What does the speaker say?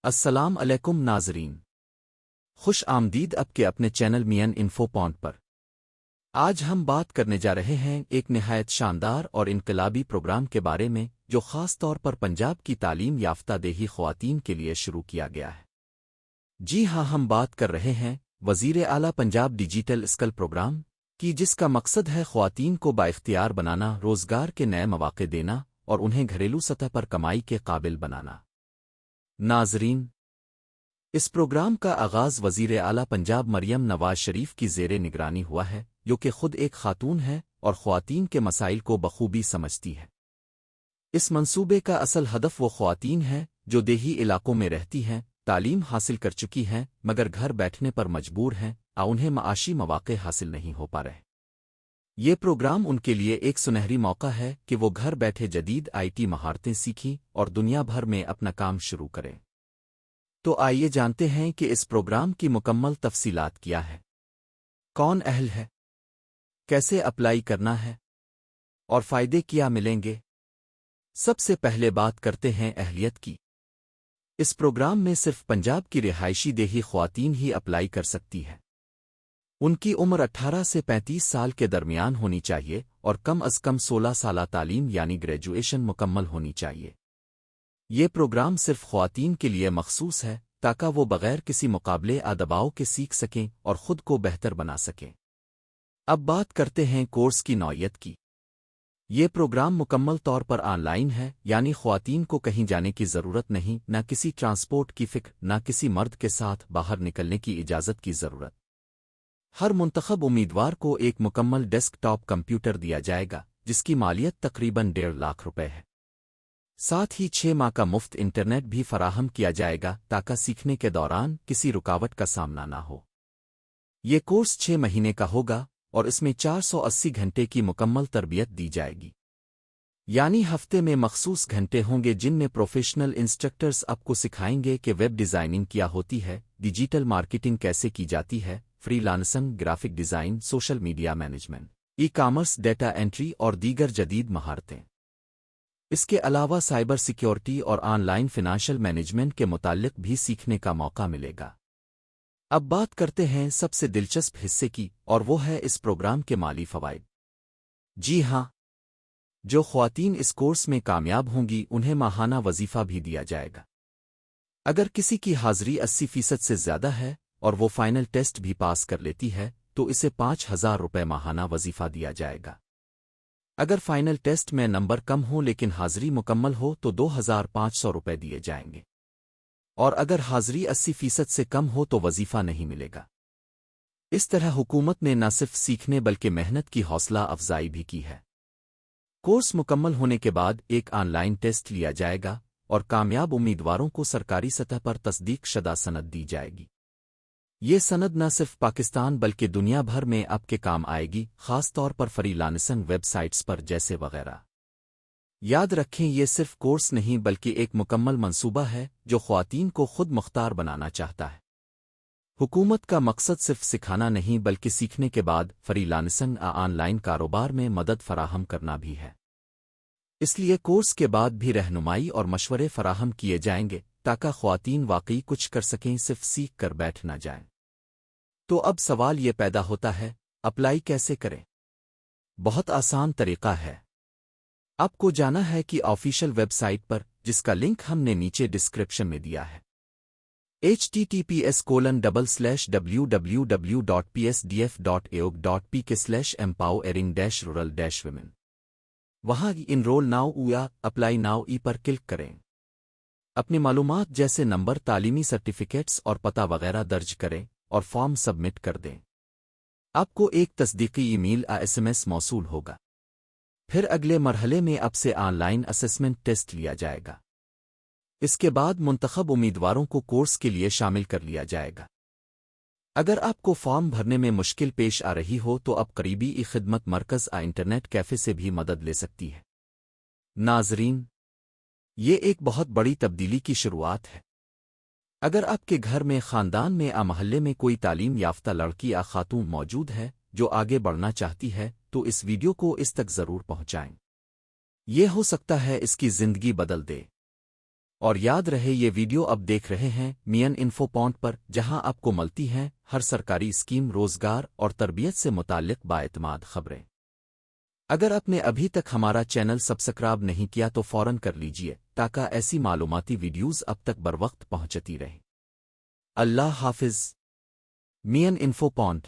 السلام علیکم ناظرین، خوش آمدید اب کے اپنے چینل مین انفو پوائنٹ پر۔ آج ہم بات کرنے جا رہے ہیں ایک نہایت شاندار اور انقلابی پروگرام کے بارے میں جو خاص طور پر پنجاب کی تعلیم یافتہ دیہی خواتین کے لیے شروع کیا گیا ہے۔ جی ہاں، ہم بات کر رہے ہیں وزیر اعلیٰ پنجاب ڈیجیٹل اسکل پروگرام کی، جس کا مقصد ہے خواتین کو بااختیار بنانا، روزگار کے نئے مواقع دینا اور انہیں گھریلو سطح پر کمائی کے قابل بنانا۔ ناظرین، اس پروگرام کا آغاز وزیر اعلیٰ پنجاب مریم نواز شریف کی زیر نگرانی ہوا ہے، جو کہ خود ایک خاتون ہے اور خواتین کے مسائل کو بخوبی سمجھتی ہے۔ اس منصوبے کا اصل ہدف وہ خواتین ہیں جو دیہی علاقوں میں رہتی ہیں، تعلیم حاصل کر چکی ہیں مگر گھر بیٹھنے پر مجبور ہیں، انہیں معاشی مواقع حاصل نہیں ہو پا رہے۔ یہ پروگرام ان کے لیے ایک سنہری موقع ہے کہ وہ گھر بیٹھے جدید آئی ٹی مہارتیں سیکھیں اور دنیا بھر میں اپنا کام شروع کریں۔ تو آئیے جانتے ہیں کہ اس پروگرام کی مکمل تفصیلات کیا ہے، کون اہل ہے، کیسے اپلائی کرنا ہے اور فائدے کیا ملیں گے۔ سب سے پہلے بات کرتے ہیں اہلیت کی۔ اس پروگرام میں صرف پنجاب کی رہائشی دیہی خواتین ہی اپلائی کر سکتی ہیں۔ ان کی عمر 18 سے 35 سال کے درمیان ہونی چاہیے اور کم از کم 16 سالہ تعلیم یعنی گریجویشن مکمل ہونی چاہیے۔ یہ پروگرام صرف خواتین کے لیے مخصوص ہے تاکہ وہ بغیر کسی مقابلے دباؤ کے سیکھ سکیں اور خود کو بہتر بنا سکیں۔ اب بات کرتے ہیں کورس کی نوعیت کی۔ یہ پروگرام مکمل طور پر آن لائن ہے، یعنی خواتین کو کہیں جانے کی ضرورت نہیں، نہ کسی ٹرانسپورٹ کی فکر، نہ کسی مرد کے ساتھ باہر نکلنے کی اجازت کی ضرورت۔ ہر منتخب امیدوار کو ایک مکمل ڈیسک ٹاپ کمپیوٹر دیا جائے گا جس کی مالیت تقریباً 1.5 لاکھ روپے ہے۔ ساتھ ہی 6 ماہ کا مفت انٹرنیٹ بھی فراہم کیا جائے گا تاکہ سیکھنے کے دوران کسی رکاوٹ کا سامنا نہ ہو۔ یہ کورس 6 مہینے کا ہوگا اور اس میں 480 گھنٹے کی مکمل تربیت دی جائے گی، یعنی ہفتے میں مخصوص گھنٹے ہوں گے جن میں پروفیشنل انسٹرکٹرز آپ کو سکھائیں گے کہ ویب ڈیزائننگ کیا ہوتی ہے، ڈیجیٹل مارکیٹنگ کیسے کی جاتی ہے، free lancing, graphic design, social media management, e commerce, data entry اور دیگر جدید مہارتیں۔ اس کے علاوہ سائبر سیکیورٹی اور آن لائن فنانشل مینجمنٹ کے متعلق بھی سیکھنے کا موقع ملے گا۔ اب بات کرتے ہیں سب سے دلچسپ حصے کی، اور وہ ہے اس پروگرام کے مالی فوائد۔ جی ہاں، جو خواتین اس کورس میں کامیاب ہوں گی انہیں ماہانہ وظیفہ بھی دیا جائے گا۔ اگر کسی کی حاضری 80% سے زیادہ ہے اور وہ فائنل ٹیسٹ بھی پاس کر لیتی ہے تو اسے 5,000 روپے ماہانہ وظیفہ دیا جائے گا۔ اگر فائنل ٹیسٹ میں نمبر کم ہو لیکن حاضری مکمل ہو تو 2,500 روپے دیے جائیں گے، اور اگر حاضری 80% سے کم ہو تو وظیفہ نہیں ملے گا۔ اس طرح حکومت نے نہ صرف سیکھنے بلکہ محنت کی حوصلہ افزائی بھی کی ہے۔ کورس مکمل ہونے کے بعد ایک آن لائن ٹیسٹ لیا جائے گا اور کامیاب امیدواروں کو سرکاری سطح پر تصدیق شدہ سند دی جائے گی۔ یہ سند نہ صرف پاکستان بلکہ دنیا بھر میں آپ کے کام آئے گی، خاص طور پر فری لانسنگ ویب سائٹس پر جیسے وغیرہ۔ یاد رکھیں، یہ صرف کورس نہیں بلکہ ایک مکمل منصوبہ ہے جو خواتین کو خود مختار بنانا چاہتا ہے۔ حکومت کا مقصد صرف سکھانا نہیں بلکہ سیکھنے کے بعد فری لانسنگ آن لائن کاروبار میں مدد فراہم کرنا بھی ہے۔ اس لیے کورس کے بعد بھی رہنمائی اور مشورے فراہم کیے جائیں گے تاکہ خواتین واقعی کچھ کر سکیں، صرف سیکھ کر بیٹھ نہ جائیں۔ تو اب سوال یہ پیدا ہوتا ہے، اپلائی کیسے کریں؟ بہت آسان طریقہ ہے۔ آپ کو جانا ہے کہ آفیشل ویب سائٹ پر، جس کا لنک ہم نے نیچے ڈسکرپشن میں دیا ہے، https://www.psdf.aog.pk/empowering-rural-women۔ وہاں انرول ناؤ یا اپلائی ناؤ پر کلک کریں۔ اپنی معلومات جیسے نمبر، تعلیمی سرٹیفکیٹس اور پتہ وغیرہ درج کریں اور فارم سبمٹ کر دیں۔ آپ کو ایک تصدیقی ای میل SMS موصول ہوگا۔ پھر اگلے مرحلے میں آپ سے آن لائن اسسمنٹ ٹیسٹ لیا جائے گا۔ اس کے بعد منتخب امیدواروں کو کورس کے لیے شامل کر لیا جائے گا۔ اگر آپ کو فارم بھرنے میں مشکل پیش آ رہی ہو تو آپ قریبی خدمت مرکز انٹرنیٹ کیفے سے بھی مدد لے سکتی ہے۔ ناظرین، یہ ایک بہت بڑی تبدیلی کی شروعات ہے۔ اگر آپ کے گھر میں، خاندان میں، محلے میں کوئی تعلیم یافتہ لڑکی یا خاتون موجود ہے جو آگے بڑھنا چاہتی ہے تو اس ویڈیو کو اس تک ضرور پہنچائیں۔ یہ ہو سکتا ہے اس کی زندگی بدل دے۔ اور یاد رہے یہ ویڈیو اب دیکھ رہے ہیں مین انفو پوائنٹ پر، جہاں آپ کو ملتی ہیں ہر سرکاری اسکیم، روزگار اور تربیت سے متعلق باعتماد خبریں۔ اگر آپ نے ابھی تک ہمارا چینل سبسکرائب نہیں کیا تو فوراً کر لیجئے تاکہ ایسی معلوماتی ویڈیوز اب تک بروقت پہنچتی رہیں۔ اللہ حافظ۔ مین انفو پوائنٹ